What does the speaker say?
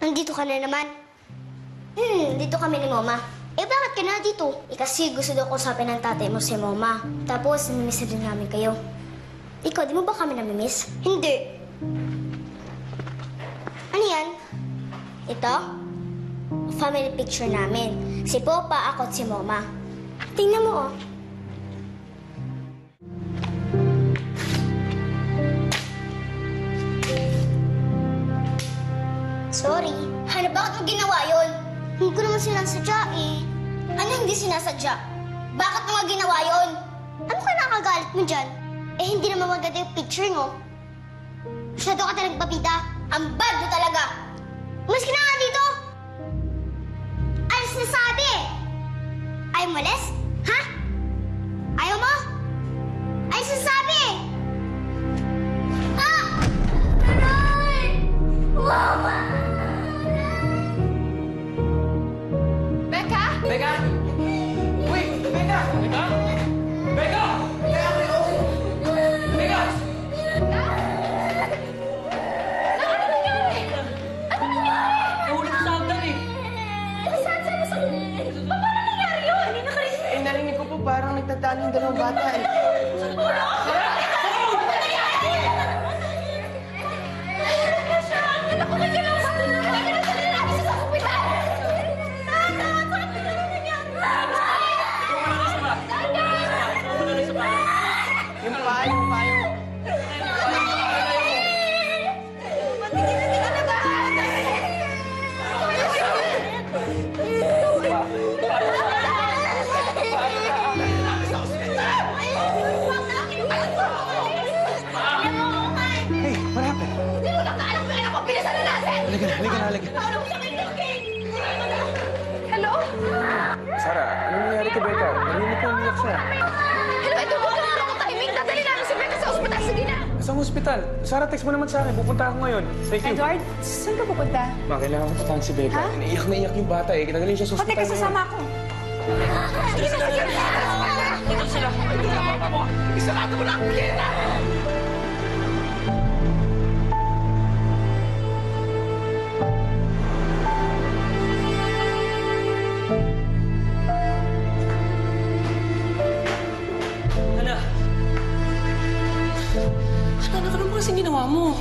Nandito ka na naman. Dito kami ni Mama. Eh, bakit ka na dito? Eh, kasi gusto daw kausapin ng tatay mo si Mama. Tapos, namimiss na din namin kayo. Ikaw, di mo ba kami namimiss? Hindi. Ano yan? Ito? Family picture namin. Si Popa, ako at si Mama. Tingnan mo, oh. Sorry. Ano, bakit mo ginawa yun? Hindi ko naman sinasadya eh. Ano hindi sinasadya? Bakit mo nga ginawa yun? Ano ka nakagalit mo dyan? Eh, hindi naman maganda yung picture mo. Masyado ka talagang babida. Ang bad mo talaga. Umalis ka na nga dito! Alis na sabi! Ayaw mo alis? Ha? Ayaw mo? Alis na sabi! Ah! Aray! Mama! Becca! Becca! Uy! Becca! Becca! Becca! Becca! Ano nangyari? Ano nangyari? Nahulog sa hagdan eh. Saan? Paano nangyari yun? Hindi nakarinig. Eh, narinig ko po parang nagtatalo yung dalawang bata eh. Yung payo. Hey, what happened? Halika na. Hello? Sarah, ano nangyari kay Becca? Narinig ko umiyak siya. Hello, ito po ang ako timing. Dadali namin si Becca sa ospital. Sige na. Saan hospital? Sarah, text mo naman sa akin. Pupunta ako ngayon. Thank you. Edward, saan ka pupunta? Ma, kailangan ko puntahan si Becca. Ha? Naiyak na iyak yung bata eh. Kinagaling siya sa O, hospital teka, sasama ako. Anak, ano ba kasing ginawa mo?